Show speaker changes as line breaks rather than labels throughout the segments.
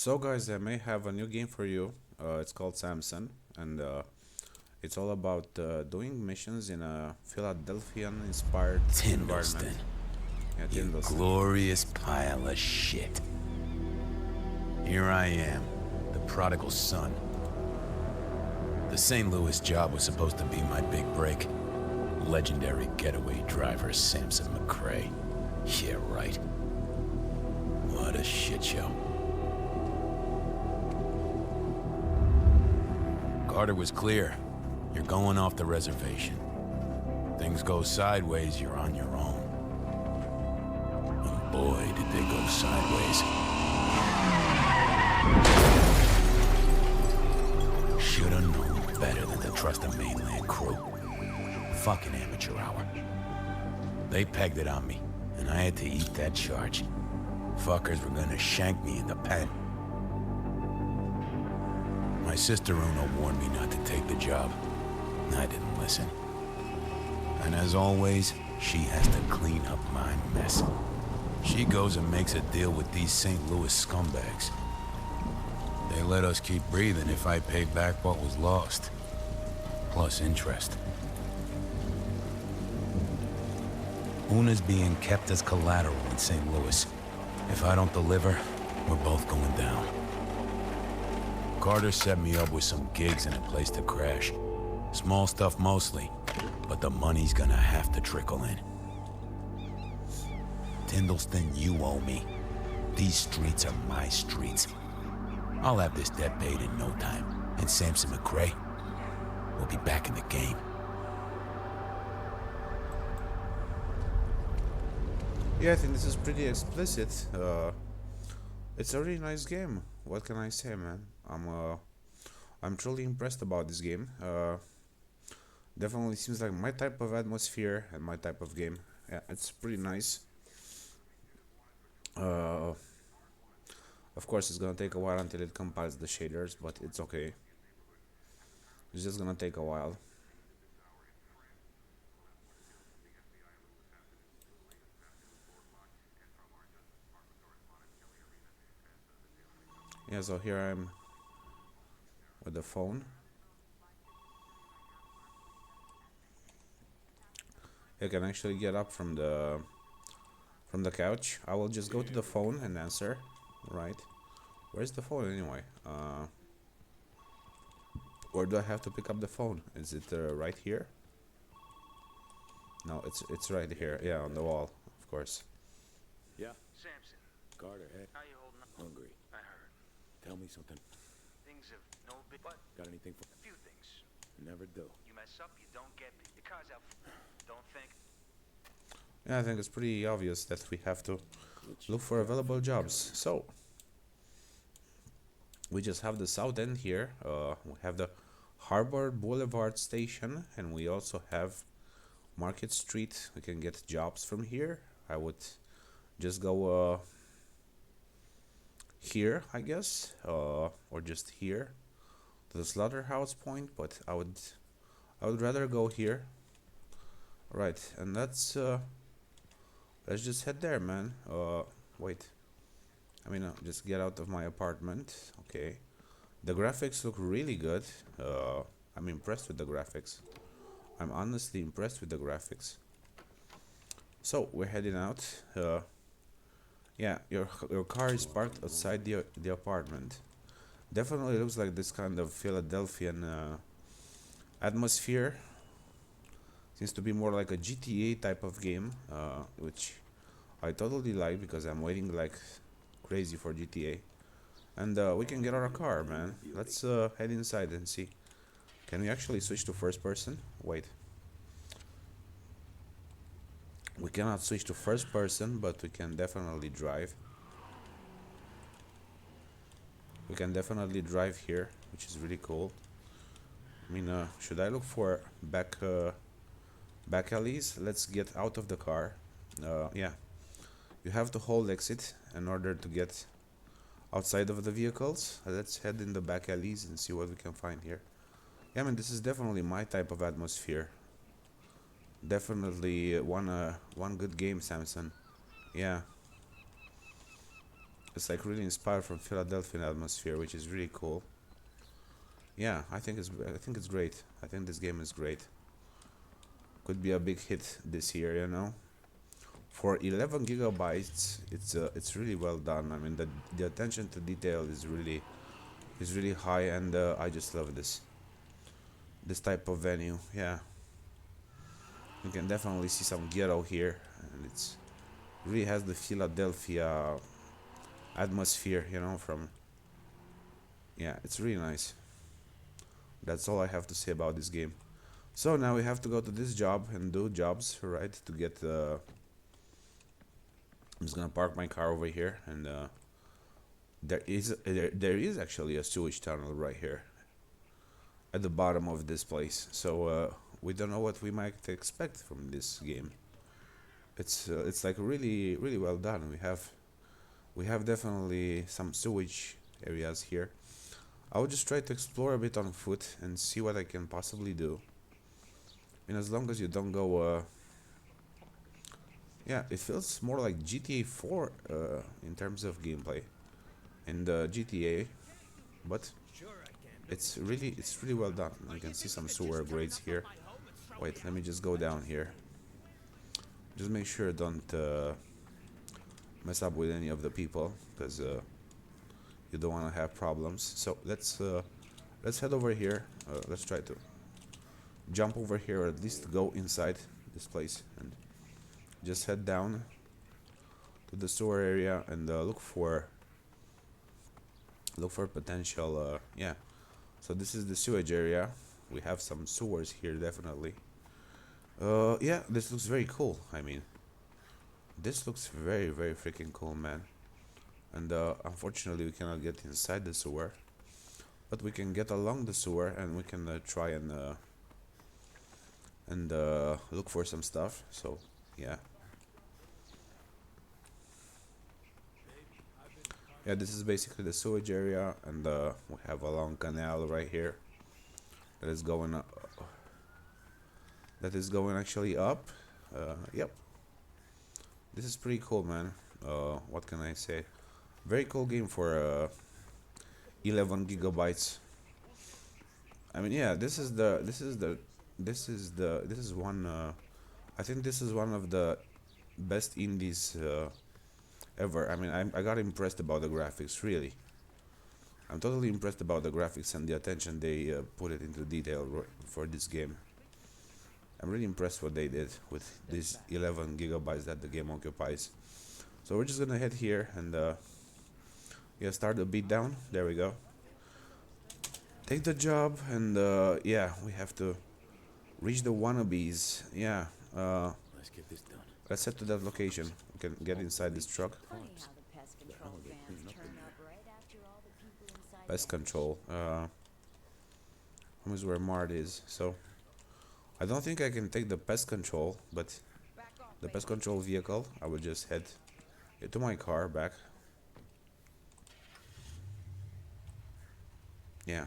So guys, I may have a new game for you. It's called Samson, and it's all about doing missions in a Philadelphian-inspired environment.
Tindleston,
Yeah,
you
Tindleston.
glorious pile of shit. Here I am, the prodigal son. The St. Louis job was supposed to be my big break. Legendary getaway driver Samson McCrae. Yeah, right. What a shit show. Carter was clear. You're going off the reservation. Things go sideways, you're on your own. And boy, did they go sideways. Shoulda known better than to trust a mainland crew. Fucking amateur hour. They pegged it on me, and I had to eat that charge. Fuckers were gonna shank me in the pen. My sister Una warned me not to take the job. I didn't listen. And as always, she has to clean up my mess. She goes and makes a deal with these St. Louis scumbags. They let us keep breathing if I pay back what was lost. Plus interest. Una's being kept as collateral in St. Louis. If I don't deliver, we're both going down. Carter set me up with some gigs and a place to crash. Small stuff mostly, but the money's gonna have to trickle in. Tindleston, you owe me. These streets are my streets. I'll have this debt paid in no time, and Samson McCrae will be back in the game.
Yeah, I think this is pretty explicit. It's a really nice game. What can I say, man? I'm truly impressed about this game. Definitely seems like my type of atmosphere and my type of game. Yeah, it's pretty nice. Uh, of course, it's gonna take a while until it compiles the shaders, but it's okay. It's just gonna take a while. Yeah, so here I'm with the phone. I can actually get up from the couch. I will just go to the phone and answer. Right. Where's the phone anyway? Or do I have to pick up the phone? Is it right here? No, it's right here. Yeah, on the wall, of course.
Yeah,
Samson,
Carter, hey.
how you holding up?
Hungry.
I heard.
Tell me something.
Things have no big, but
Got anything for...
a few things.
Never do.
You mess up, you don't get your car's out. Don't think.
Yeah, I think it's pretty obvious that we have to look for available jobs. So we just have the south end here. We have the Harbor Boulevard station, and we also have Market Street. We can get jobs from here. I would just go here, I guess, or just here to the slaughterhouse point. But I would rather go here. Right, and let's just head there, man. Wait. Just get out of my apartment. Okay. The graphics look really good. I'm impressed with the graphics. I'm honestly impressed with the graphics. So we're heading out. Yeah, your car is parked outside the apartment. Definitely looks like this kind of Philadelphian atmosphere. Seems to be more like a GTA type of game, which I totally like because I'm waiting like crazy for GTA. And we can get our car, man. Let's head inside and see. Can we actually switch to first person? Wait. We cannot switch to first person, but we can definitely drive. We can definitely drive here, which is really cool. Should I look for back alleys? Let's get out of the car. Yeah. You have to hold exit in order to get outside of the vehicles. Let's head in the back alleys and see what we can find here. Yeah, this is definitely my type of atmosphere. Definitely one good game, Samson. Yeah. It's like really inspired from Philadelphian atmosphere, which is really cool. Yeah, I think it's great. I think this game is great. Could be a big hit this year, you know. For 11 gigabytes, it's really well done. I mean, the attention to detail is really high, and I just love this type of venue. Yeah, you can definitely see some ghetto here, and it's really has the Philadelphia atmosphere, you know. From Yeah, it's really nice. That's all I have to say about this game. So now we have to go to this job and do jobs, right? To get I'm just gonna park my car over here, and there is actually a sewage tunnel right here at the bottom of this place. So we don't know what we might expect from this game. It's like really well done. We have definitely some sewage areas here. I will just try to explore a bit on foot and see what I can possibly do. And as long as you don't go, yeah, it feels more like GTA 4 in terms of gameplay, and GTA, but it's really well done. You can see some sewer grades here. Wait, let me just go down here. Just make sure don't mess up with any of the people, because you don't want to have problems. So let's head over here. Let's try to jump over here, or at least go inside this place, and just head down to the sewer area and look for potential. Yeah. So this is the sewage area. We have some sewers here, definitely. Yeah, this looks very cool. I mean, this looks very freaking cool, man. And unfortunately, we cannot get inside the sewer, but we can get along the sewer, and we can try and look for some stuff. So yeah. Yeah, this is basically the sewage area, and we have a long canal right here that is going actually up. Yep, this is pretty cool, man. What can I say? Very cool game for 11 gigabytes. I mean, yeah, this is one. I think this is one of the best indies ever. I mean, I got impressed about the graphics, really. I'm totally impressed about the graphics and the attention they put it into detail for this game. I'm really impressed what they did with these 11 gigabytes that the game occupies. So we're just gonna head here and yeah, start the beat down. There we go. Take the job, and yeah, we have to reach the wannabes. Yeah.
Let's get this done.
Let's head to that location. We can get inside this truck.
Funny how the pest control vans turn up right after all the people inside
Pest
the
control. Home is where Mart is. So I don't think I can take the pest control, but the pest control vehicle, I will just head to my car back. Yeah.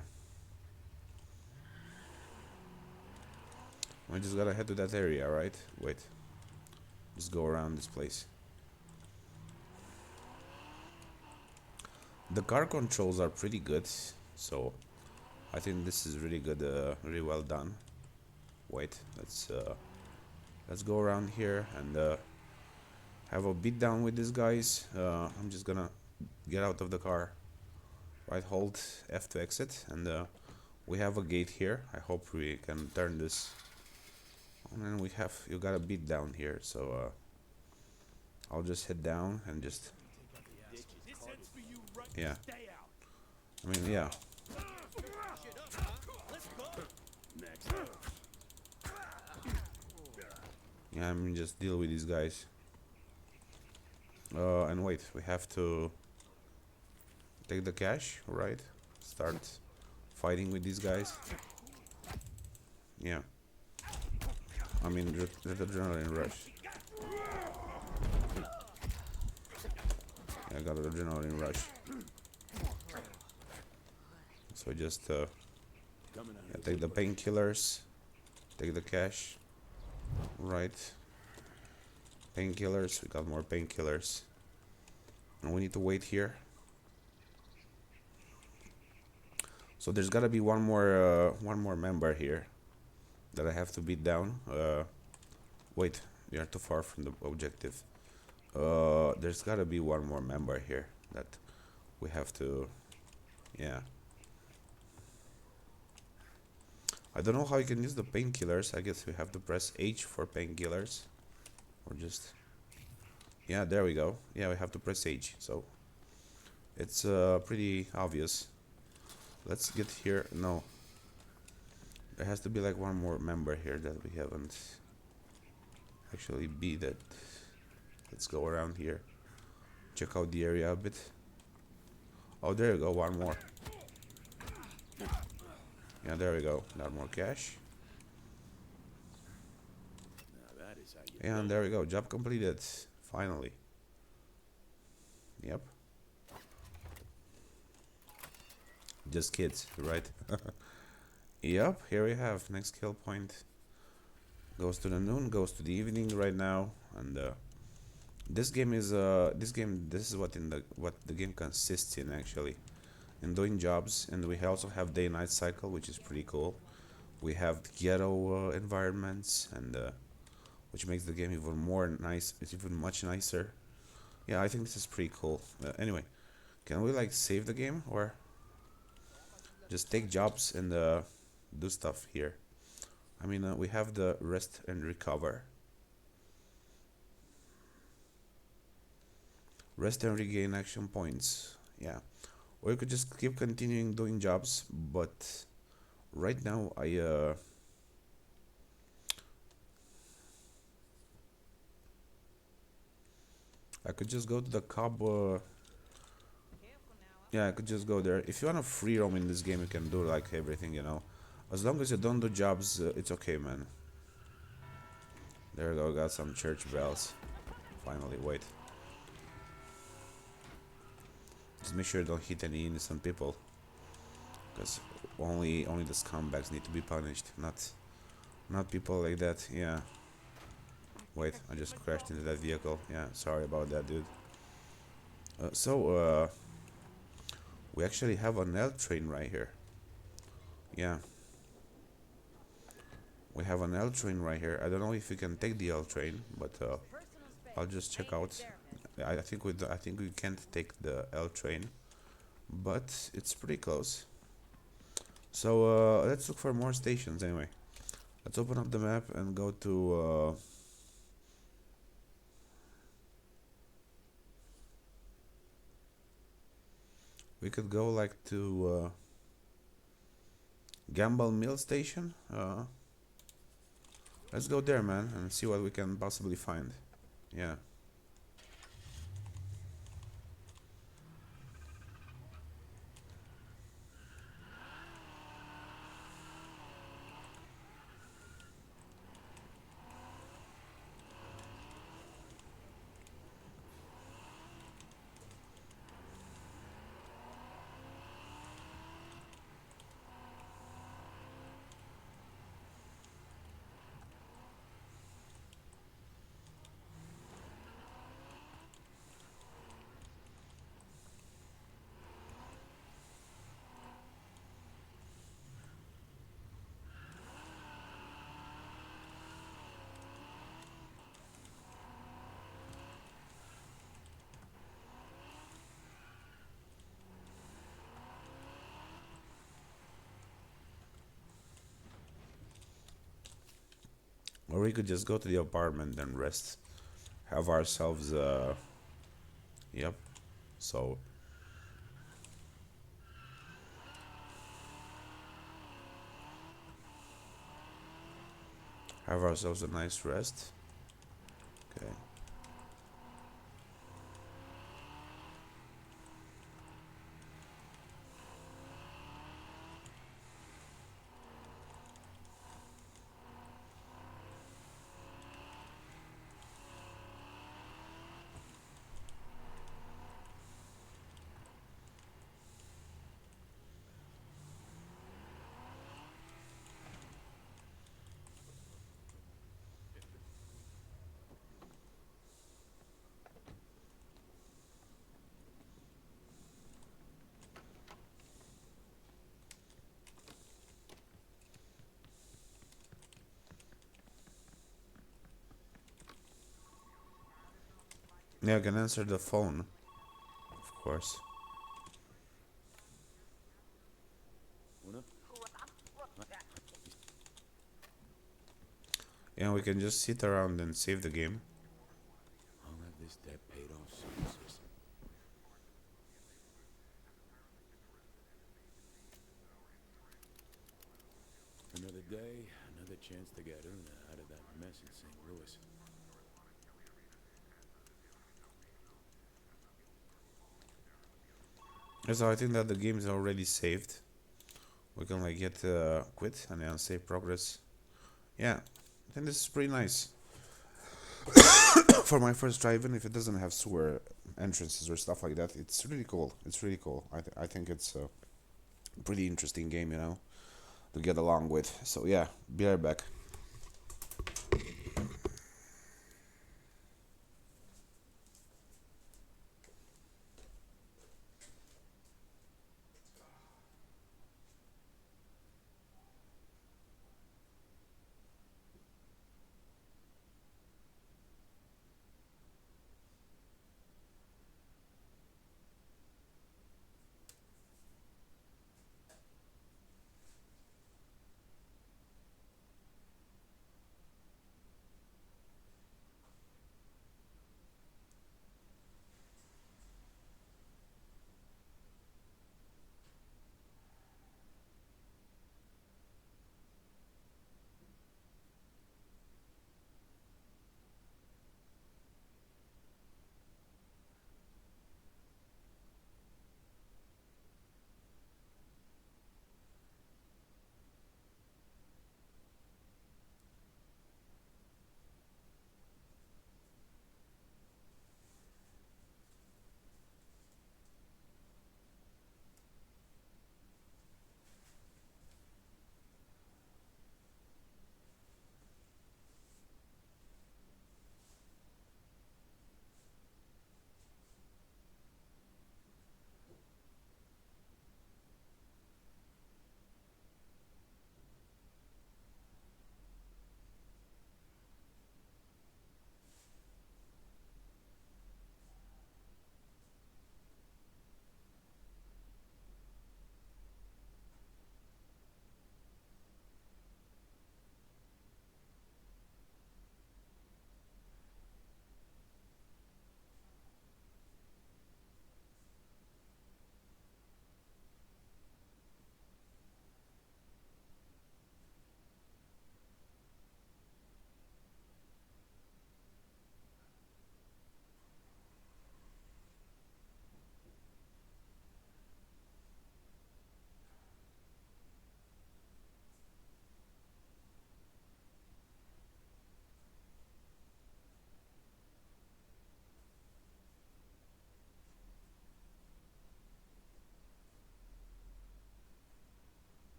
We just gotta head to that area, right? Wait. Just go around this place. The car controls are pretty good, so I think this is really good, really well done. Wait, let's go around here and have a beat down with these guys. I'm just gonna get out of the car. Right, hold F to exit, and we have a gate here. I hope we can turn this. And then you got a beat down here, so I'll just head down and just, yeah. I mean, yeah. Yeah, I mean, just deal with these guys. And wait, we have to take the cash, right? Start fighting with these guys. Yeah. I mean, the adrenaline rush. Yeah, I got an adrenaline rush. So just yeah, take the painkillers, take the cash. Right. Painkillers, we got more painkillers. And we need to wait here. So there's gotta be one more member here that I have to beat down. Wait, we are too far from the objective. There's gotta be one more member here that we have to, yeah. I don't know how you can use the painkillers. I guess we have to press H for painkillers, or just, yeah, there we go. Yeah, we have to press H. So it's pretty obvious. Let's get here. No, there has to be like one more member here that we haven't actually beat it. Let's go around here, check out the area a bit. Oh, there you go, one more. Yeah, there we go. Got more cash. And there we go. Job completed. Finally. Yep. Just kids, right? Yep, here we have next kill point. Goes to the noon, goes to the evening right now, and this is what the game consists in actually. In doing jobs, and we also have day-night cycle, which is pretty cool. We have ghetto environments, and which makes the game even more nice. It's even much nicer. Yeah, I think this is pretty cool. Anyway, can we like save the game or just take jobs and do stuff here? I mean, we have the rest and recover. Rest and regain action points. Yeah. Or you could just keep continuing doing jobs, but right now I could just go to the cob. Yeah, I could just go there. If you wanna free roam in this game, you can do like everything, you know. As long as you don't do jobs, it's okay, man. There we go. Got some church bells. Finally, wait. Just make sure you don't hit any innocent people, because only the scumbags need to be punished, not people like that. Yeah. Wait, I just crashed into that vehicle. Yeah, sorry about that, dude. We actually have an L train right here. Yeah. We have an L train right here. I don't know if we can take the L train, but I'll just check out. I think we can't take the L train, but it's pretty close. So let's look for more stations anyway. Let's open up the map and go to we could go like to Gamble Mill Station. Let's go there, man, and see what we can possibly find. Yeah. Or we could just go to the apartment and rest. Have ourselves yep. So have ourselves a nice rest. Okay. Yeah, I can answer the phone, of course. Yeah, we can just sit around and save the game.
I'll have this debt paid off soon, sis. Another day, another chance to get Una out of that mess in St. Louis.
So I think that the game is already saved. We can like hit quit and then save progress. Yeah, I think this is pretty nice. For my first try, even if it doesn't have sewer entrances or stuff like that, it's really cool. It's really cool. I think it's a pretty interesting game, you know, to get along with. So yeah, be right back.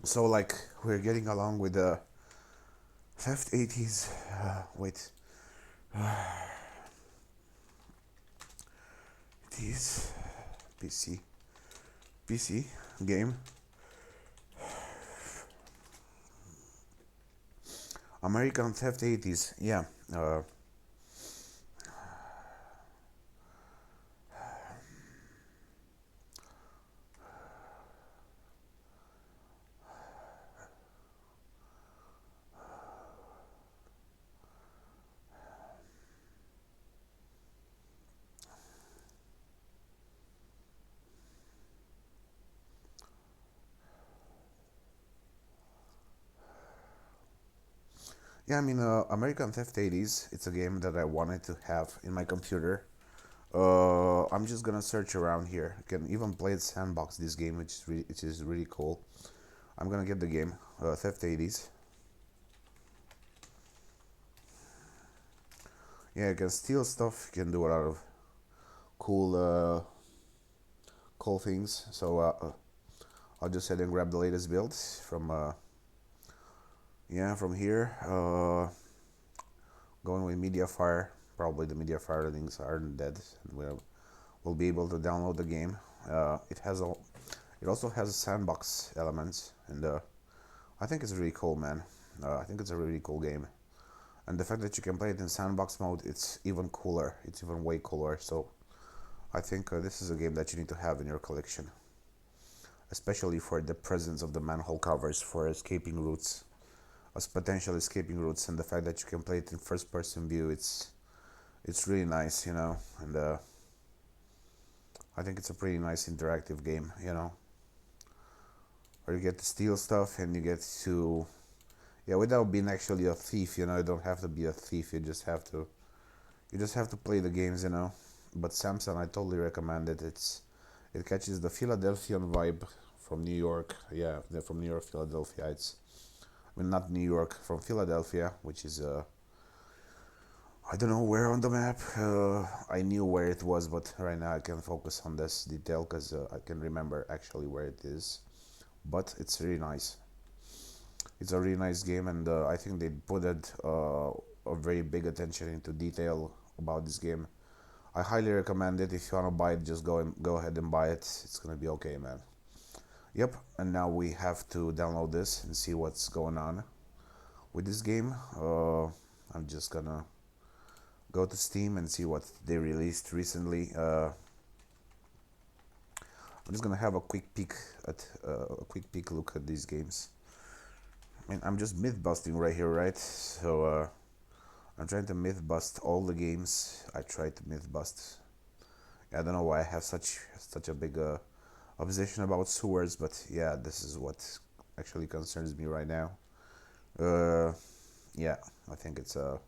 So like we're getting along with the Theft 80s. Wait, these PC PC game. American Theft 80s. Yeah. Uh, yeah, I mean, American Theft 80s. It's a game that I wanted to have in my computer. I'm just gonna search around here. I can even play it sandbox this game, which is really cool. I'm gonna get the game, Theft 80s. Yeah, you can steal stuff. You can do a lot of cool, cool things. So I'll just head and grab the latest build from, yeah, from here. Going with Mediafire. Probably the Mediafire links aren't dead. We'll be able to download the game. It also has sandbox elements, and I think it's really cool, man. I think it's a really cool game, and the fact that you can play it in sandbox mode, it's even cooler. It's even way cooler. So I think this is a game that you need to have in your collection, especially for the presence of the manhole covers for escaping routes, as potential escaping routes, and the fact that you can play it in first-person view. It's really nice, you know, and I think it's a pretty nice interactive game, you know, where you get to steal stuff and you get to, yeah, without being actually a thief, you know. You don't have to be a thief. You just have to play the games, you know. But Samson, I totally recommend it. It catches the Philadelphian vibe from New York. Yeah, they're from New York, Philadelphia. I mean, not New York, from Philadelphia, which is I don't know where on the map. I knew where it was, but right now I can focus on this detail because I can remember actually where it is. But it's really nice. It's a really nice game, and I think they put a very big attention into detail about this game. I highly recommend it. If you wanna buy it, just go ahead and buy it. It's gonna be okay, man. Yep. And now we have to download this and see what's going on with this game. I'm just gonna go to Steam and see what they released recently. I'm just gonna have a quick peek at a quick peek look at these games. I mean, I'm just myth busting right here, right? So I'm trying to myth bust all the games I tried to myth bust. I don't know why I have such a big obsession about sewers, but yeah, this is what actually concerns me right now. Uh, yeah, I think it's a.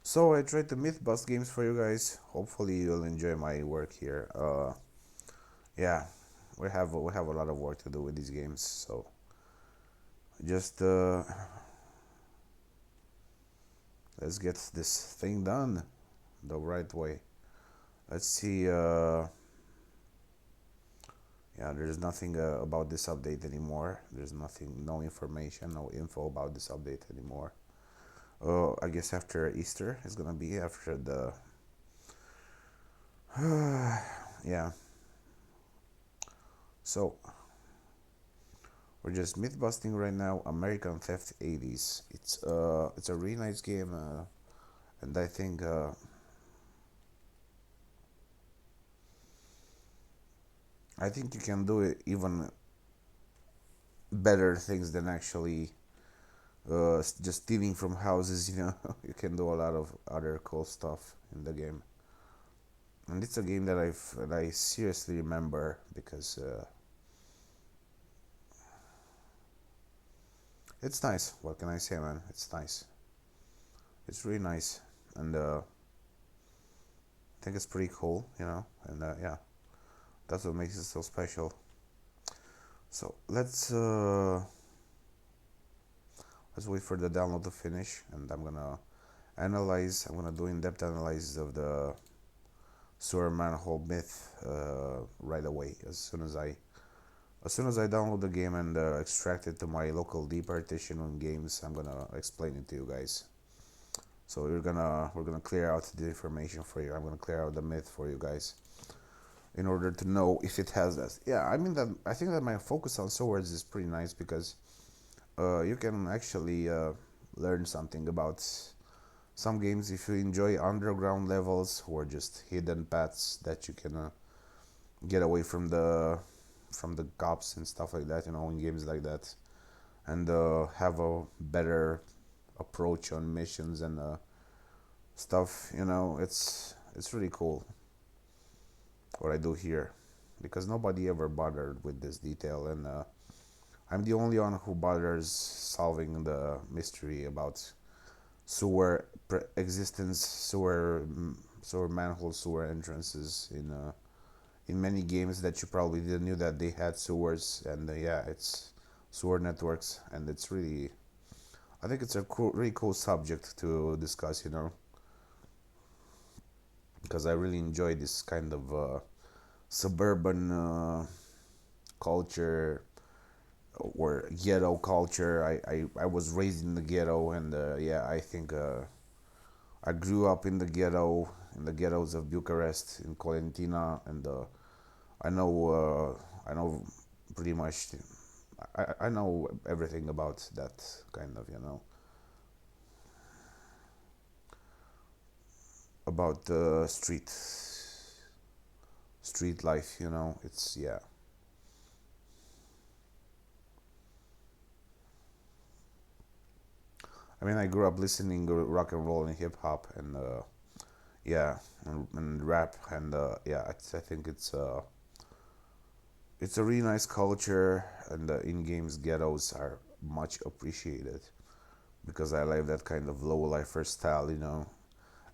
So I tried to myth bust games for you guys. Hopefully you'll enjoy my work here. Yeah, we have a lot of work to do with these games. So just let's get this thing done the right way. Let's see. Yeah, there's nothing about this update anymore. There's nothing, no information, no info about this update anymore. I guess after Easter it's gonna be after Yeah. So we're just myth busting right now. American Theft 80s. It's a really nice game, and I think you can do it even better things than actually just stealing from houses. You can do a lot of other cool stuff in the game, and it's a game that I seriously remember because it's nice. What can I say, man? It's nice. It's really nice, and I think it's pretty cool. And yeah, that's what makes it so special. So let's wait for the download to finish, and I'm gonna do in-depth analysis of the sewer manhole myth right away as soon as I download the game and extract it to my local D partition on games. I'm gonna explain it to you guys. So we're gonna clear out the information for you. I'm gonna clear out the myth for you guys in order to know if it has that. Yeah, I think that my focus on swords is pretty nice because you can actually learn something about some games if you enjoy underground levels or just hidden paths that you can get away from the cops and stuff like that. In games like that, and have a better approach on missions and stuff. It's really cool what I do here because nobody ever bothered with this detail, and I'm the only one who bothers solving the mystery about sewer existence, sewer manhole, sewer entrances in many games that you probably didn't knew that they had sewers, and yeah, it's sewer networks, and I think it's a really cool subject to discuss, because I really enjoy this kind of suburban culture or ghetto culture. I was raised in the ghetto, and yeah, I think I grew up in the ghettos of Bucharest, in Colentina, and I know pretty much. I know everything about that kind of, about the street life. It's yeah. I grew up listening to rock and roll and hip hop, and yeah, and rap, and yeah, I think it's a really nice culture, and the in-games ghettos are much appreciated because I like that kind of low lifer style.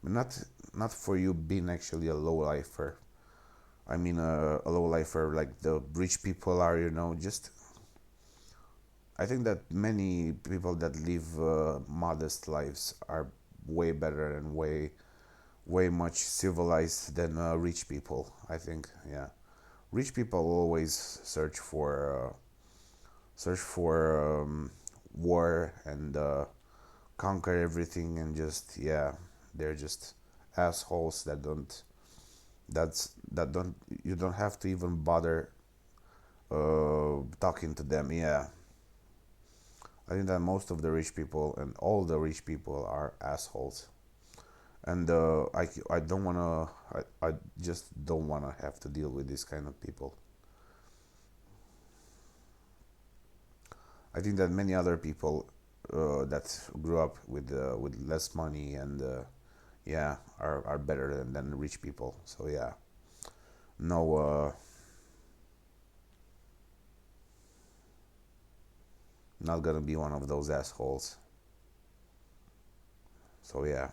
Not for you being actually a low lifer. A low lifer like the rich people are. Just I think that many people that live modest lives are way better and way much civilized than rich people. I think, yeah, rich people always search for war and conquer everything, and just, yeah, they're just assholes that don't you don't have to even bother talking to them. Yeah, I think that most of the rich people and all the rich people are assholes, and I don't wanna I just don't wanna have to deal with this kind of people. I think that many other people that grew up with less money and yeah, are better than rich people. So yeah, no, not gonna be one of those assholes. So yeah,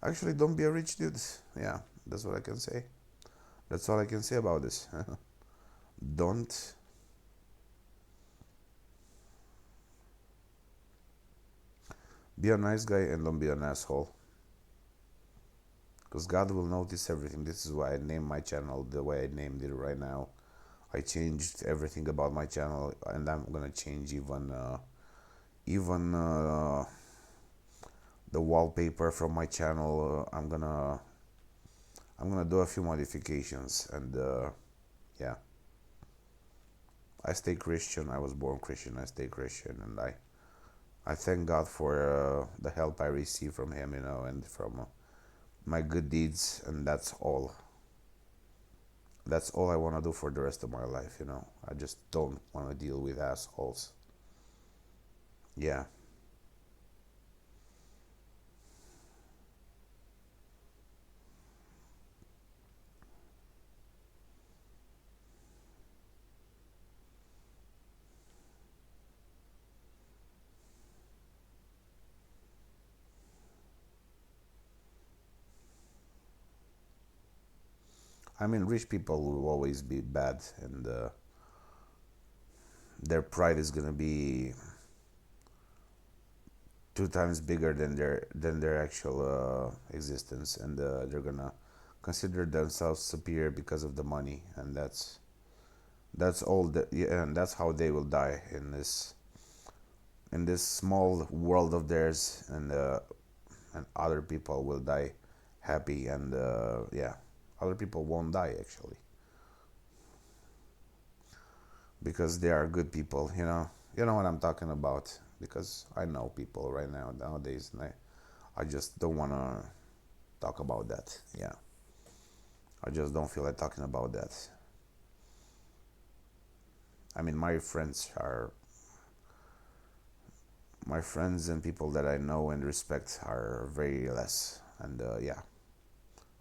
actually, don't be a rich dude. Yeah, that's what I can say. That's all I can say about this. Don't be a nice guy and don't be an asshole. Because God will notice everything. This is why I named my channel the way I named it right now. I changed everything about my channel, and I'm gonna change even the wallpaper from my channel. I'm gonna I'm gonna do a few modifications, and yeah, I stay Christian. I was born Christian. I stay Christian, and I thank God for the help I receive from Him, and from my good deeds, and that's all. That's all I want to do for the rest of my life. I just don't want to deal with assholes. Yeah. I mean, rich people will always be bad, and their pride is gonna be 2 times bigger than their actual existence, and they're gonna consider themselves superior because of the money, and that's all that, yeah, and that's how they will die in this small world of theirs, and other people will die happy, and yeah, other people won't die actually because they are good people. You know what I'm talking about, because I know people right now nowadays, and I just don't want to talk about that. Yeah, I just don't feel like talking about that. I mean, my friends and people that I know and respect are very less, and yeah,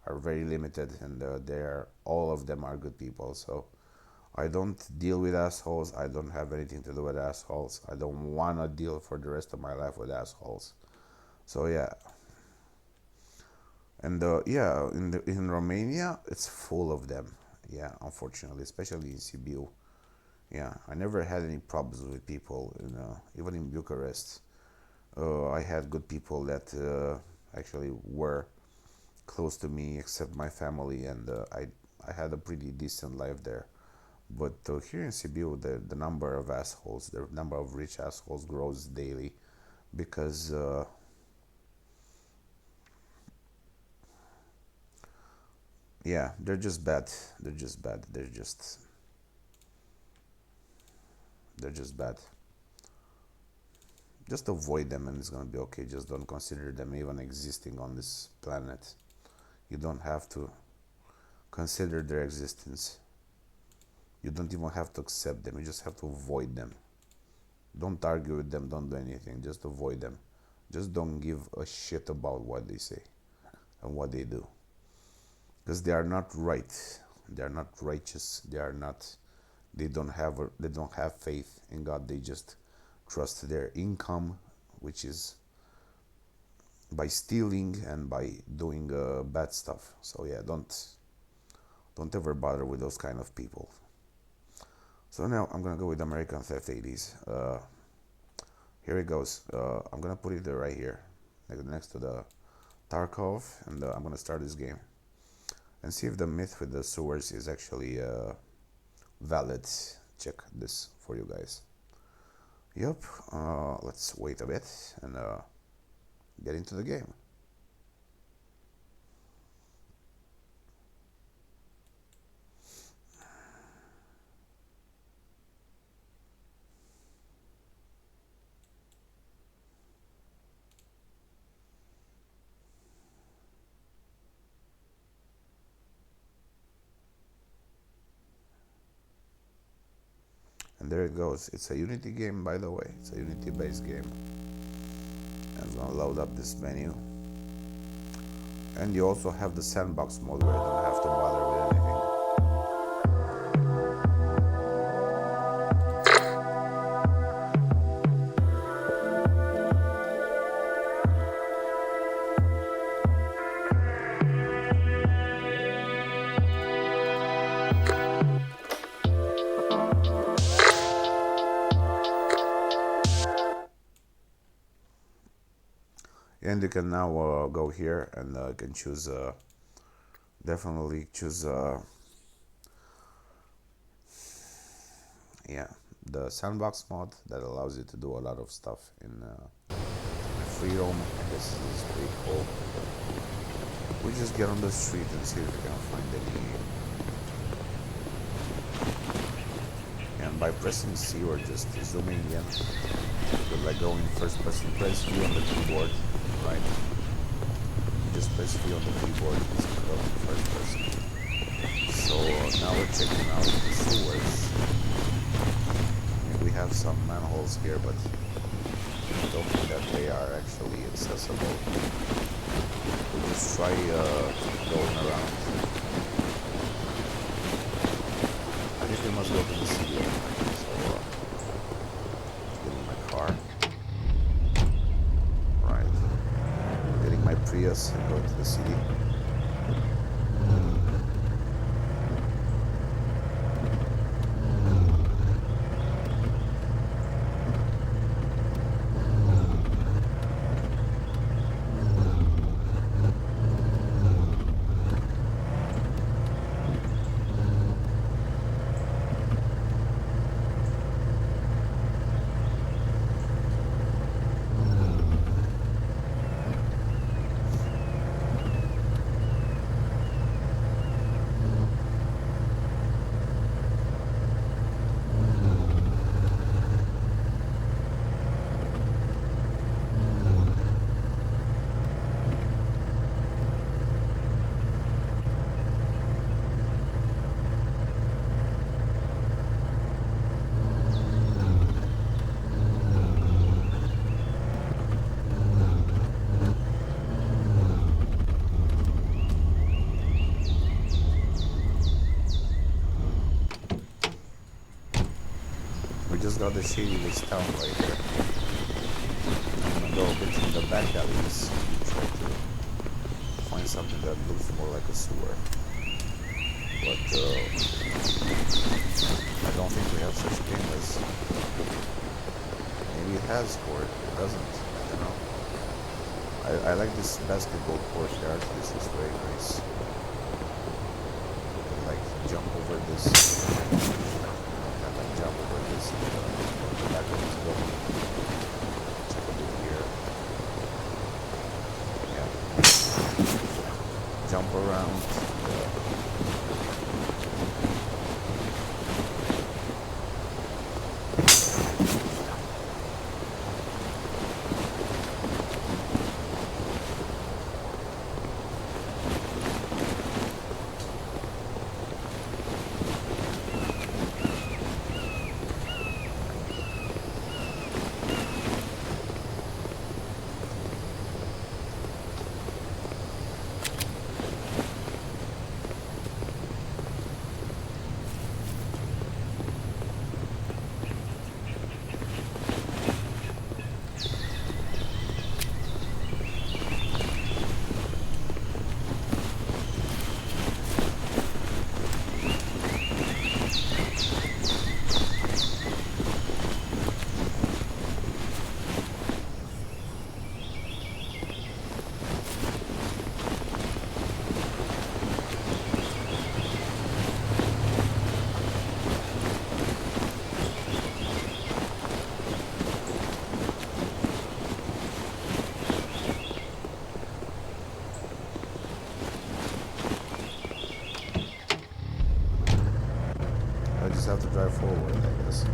are very limited, and all of them are good people. So I don't deal with assholes. I don't have anything to do with assholes. I don't want to deal for the rest of my life with assholes. So yeah, and yeah, in Romania it's full of them. Yeah, unfortunately, especially in Sibiu. Yeah, I never had any problems with people. Even in Bucharest, I had good people that actually were close to me, except my family, and I had a pretty decent life there. But here in Sibiu, the number of assholes, the number of rich assholes grows daily, because yeah, they're just bad. They're just bad. They're just bad. Just avoid them, and it's gonna be okay. Just don't consider them even existing on this planet. You don't have to consider their existence. You don't even have to accept them. You just have to avoid them. Don't argue with them. Don't do anything. Just avoid them. Just don't give a shit about what they say and what they do, because they are not right. They are not righteous. They are not. They don't have faith in God. They just trust their income, which is by stealing and by doing bad stuff. So yeah, don't ever bother with those kind of people. So now I'm gonna go with American Theft 80s. Here it goes. I'm gonna put it right here, next to the Tarkov, and I'm gonna start this game and see if the myth with the sewers is actually valid. Check this for you guys. Yep. Let's wait a bit and get into the game. And there it goes. It's a Unity game, by the way. It's a Unity based game. I'm gonna load up this menu. And you also have the sandbox mode where you don't have to bother with anything. And you can now go here and you can choose, definitely choose, yeah, the sandbox mod that allows you to do a lot of stuff in free roam. This is pretty cool. We just get on the street and see if we can find any. And by pressing C or just zooming in, but like going first person, press V on the keyboard, right? You just press V on the keyboard, it's gonna go in first person. So now we're checking out the sewers. I mean, we have some manholes here, but I don't think that they are actually accessible. We'll just try going around. I think we must go to the city anyway, so get in my car. Right. Getting my Prius and go to the city. We just got the shady this town right here. I'm gonna go a bit in the back alleys and try to find something that looks more like a sewer. But I don't think we have such cameras. Maybe it has or it doesn't. I don't know. I like this basketball court here. This is very nice. Like jump over this. Jump over this back of this building. Check a bit here. Yeah. Jump around. I just have to drive forward, I guess.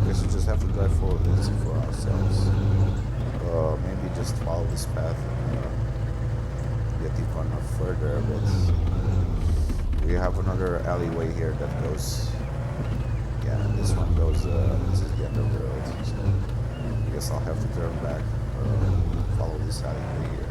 I guess we just have to drive forward and see for ourselves. Maybe just follow this path and get even further, but we have another alleyway here that goes. Yeah, and this one goes. This is the end of the road. So I guess I'll have to turn back. Follow this alleyway here.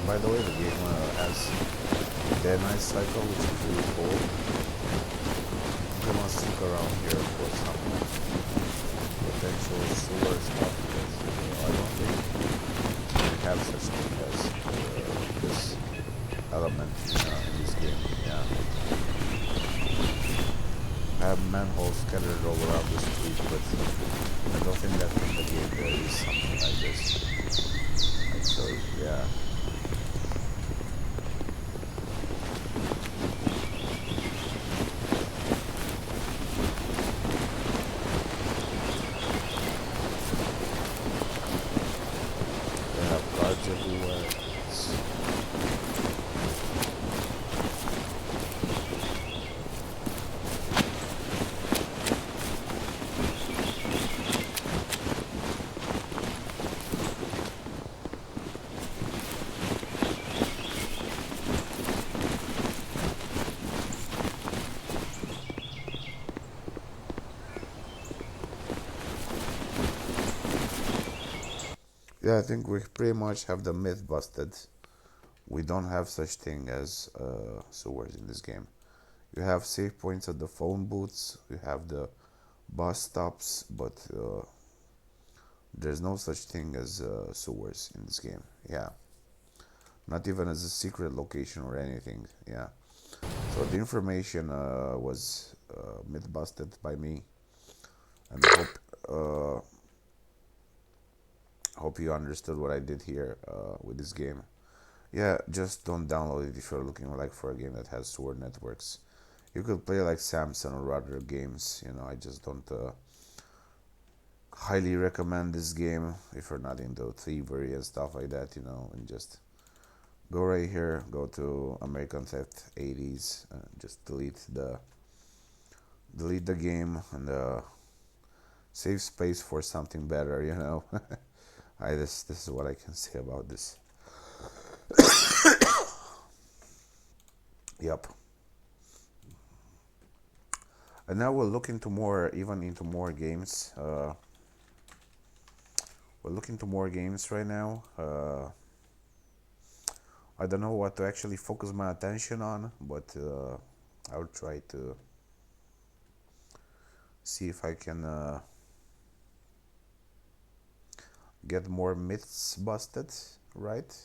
by the way, the game has day and night cycle, which is really cool. I'm gonna stick around here for some potential sewer stuff because I don't think we have such thing as this element in this game. Yeah, I have manholes scattered all around the street, but I don't think that in the game there is something like this. Actually, yeah. They have guards everywhere. Yeah, I think we pretty much have the myth busted. We don't have such thing as sewers in this game. You have save points at the phone booths, you have the bus stops, but there's no such thing as sewers in this game. Yeah, not even as a secret location or anything. Yeah, so the information was myth busted by me, and hope you understood what I did here with this game. Yeah, just don't download it if you're looking like for a game that has sewer networks. You could play like Samson or other games. I just don't highly recommend this game if you're not into thievery and stuff like that. And just go right here, go to American Theft 80s, just delete the game and save space for something better. This is what I can say about this. Yep. And now we'll look into more games. We're looking into more games right now. I don't know what to actually focus my attention on, but I'll try to see if I can get more myths busted, right?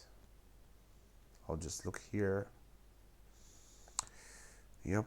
I'll just look here. Yep.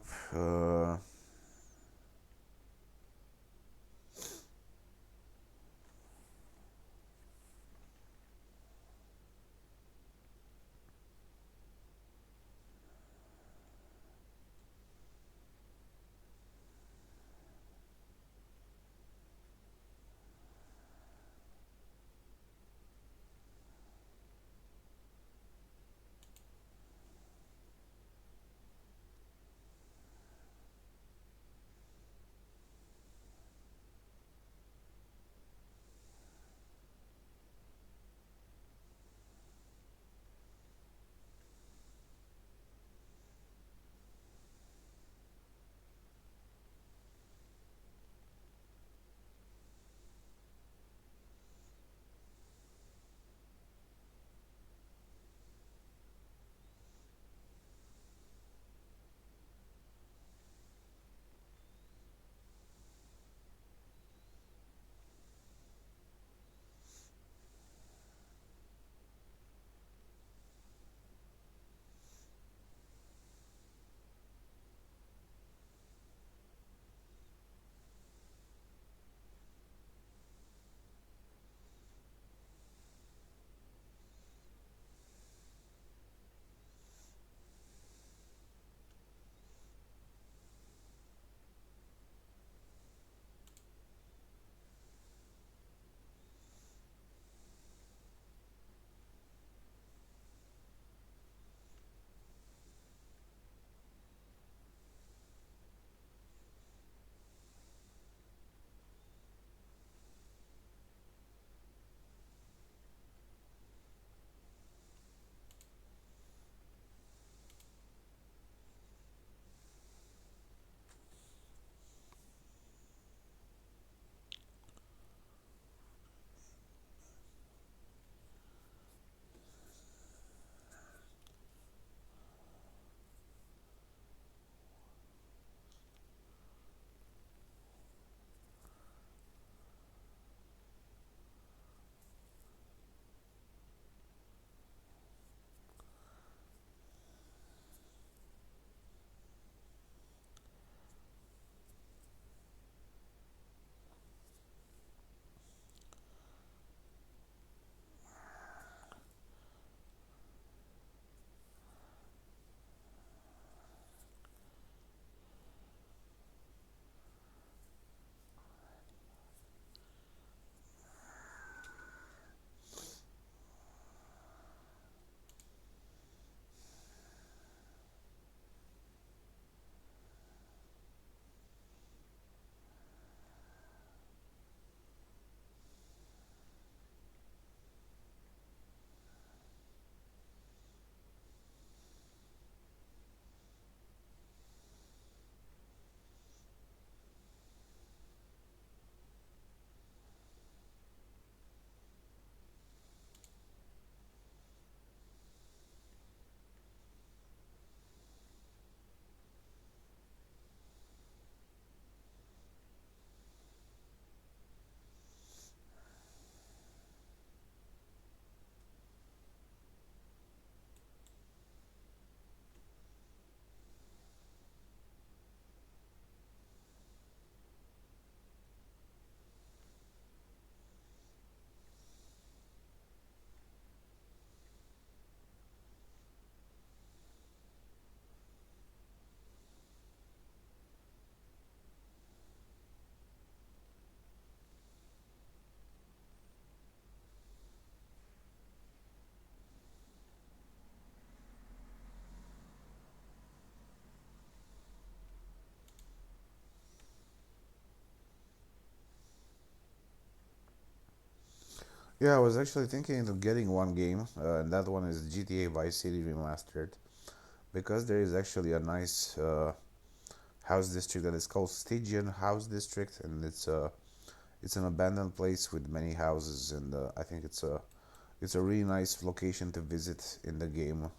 Yeah, I was actually thinking of getting one game, and that one is GTA Vice City Remastered, because there is actually a nice house district that is called Stygian House District, and it's an abandoned place with many houses, and I think it's a really nice location to visit in the game,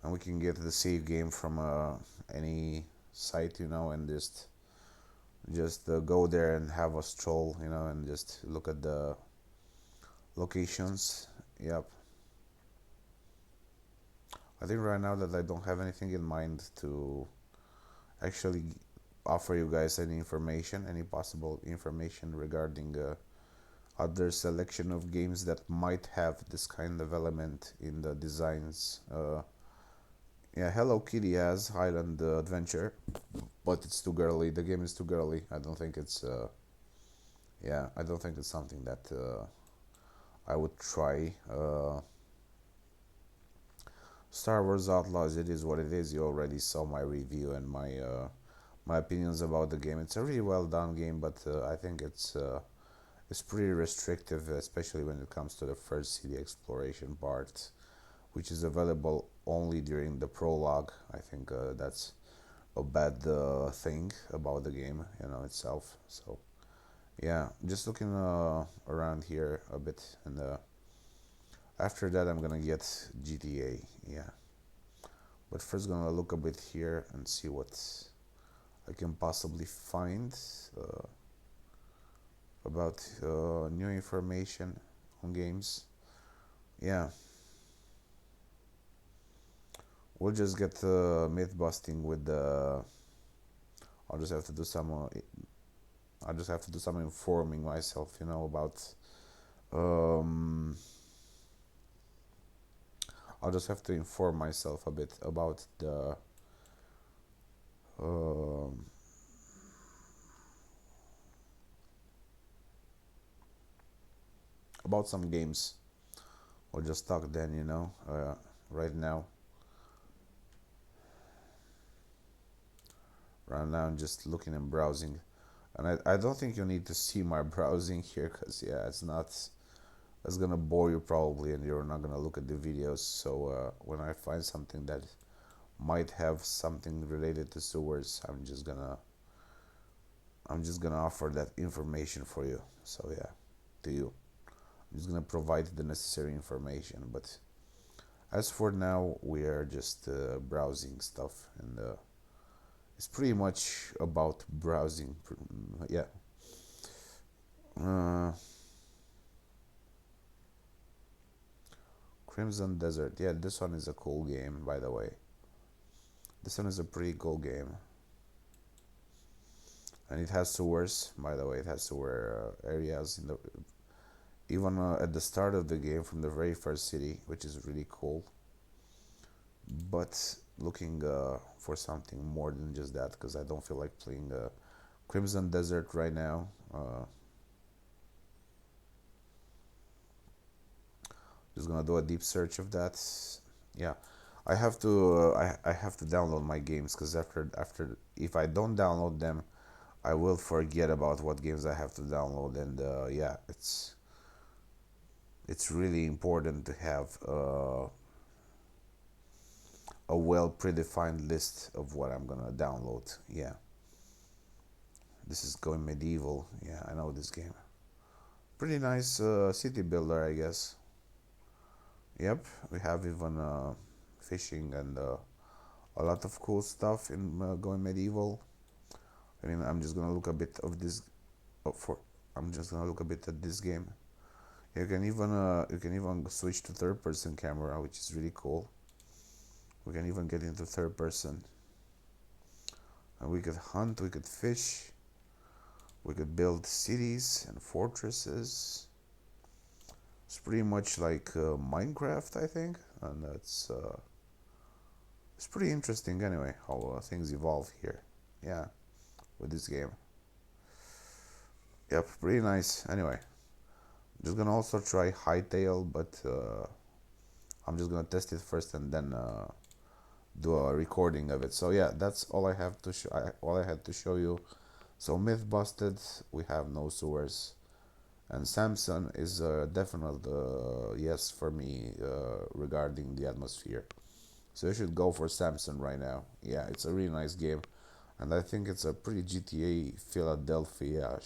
and we can get the save game from any site, and just go there and have a stroll, and just look at the locations. Yep. I think right now that I don't have anything in mind to actually offer you guys any information, any possible information regarding other selection of games that might have this kind of element in the designs. Yeah, Hello Kitty has Highland Adventure, but it's too girly. The game is too girly. I don't think it's. Yeah, I don't think it's something that I would try. Star Wars Outlaws, it is what it is. You already saw my review and my opinions about the game. It's a really well done game, but I think it's pretty restrictive, especially when it comes to the first city exploration part, which is available only during the prologue. I think that's a bad thing about the game, itself. So yeah, just looking around here a bit, and after that I'm gonna get GTA. Yeah, but first gonna look a bit here and see what I can possibly find uh, about new information on games. Yeah, we'll just get myth busting with the. I'll just have to do some. I just have to do some informing myself, about. Um, I'll just have to inform myself a bit um, about some games. We'll just talk then, right now. Right now, I'm just looking and browsing, and I don't think you need to see my browsing here, cause yeah, it's gonna bore you probably, and you're not gonna look at the videos. So when I find something that might have something related to sewers, I'm just gonna offer that information for you. So yeah, to you, I'm just gonna provide the necessary information. But as for now, we are just browsing stuff, and it's pretty much about browsing. Yeah. Uh, Crimson Desert. Yeah, this one is a cool game, by the way. This one is a pretty cool game. And it has sewers, by the way. It has sewer areas in the even at the start of the game from the very first city, which is really cool. But looking for something more than just that, because I don't feel like playing Crimson Desert right now. Just gonna do a deep search of that. Yeah, I have to download my games, because after if I don't download them, I will forget about what games I have to download, and yeah, it's really important to have a well predefined list of what I'm gonna download. Yeah, this is going medieval. Yeah, I know this game. Pretty nice city builder, I guess. Yep, we have even fishing and a lot of cool stuff in going medieval. I mean, I'm just gonna look a bit of this for. I'm just gonna look a bit at this game. You can even switch to third person camera, which is really cool. We can even get into third person, and we could hunt, we could fish, we could build cities and fortresses. It's pretty much like Minecraft, I think, and that's it's pretty interesting anyway how things evolve here. Yeah, with this game. Yep, pretty nice. Anyway, just gonna also try Hightail, but I'm just gonna test it first and then do a recording of it. So yeah, that's all I have to all I had to show you. So myth busted. We have no sewers. And Samson is a definite yes for me regarding the atmosphere. So you should go for Samson right now. Yeah, it's a really nice game, and I think it's a pretty GTA Philadelphia-ish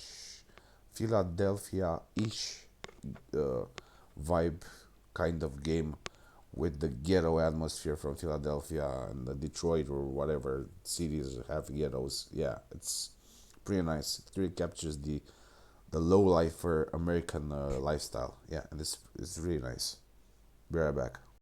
uh, vibe kind of game with the ghetto atmosphere from Philadelphia and the Detroit or whatever cities have ghettos. Yeah, it's pretty nice. It really captures the low life for American lifestyle. Yeah, and it's really nice. Be right back.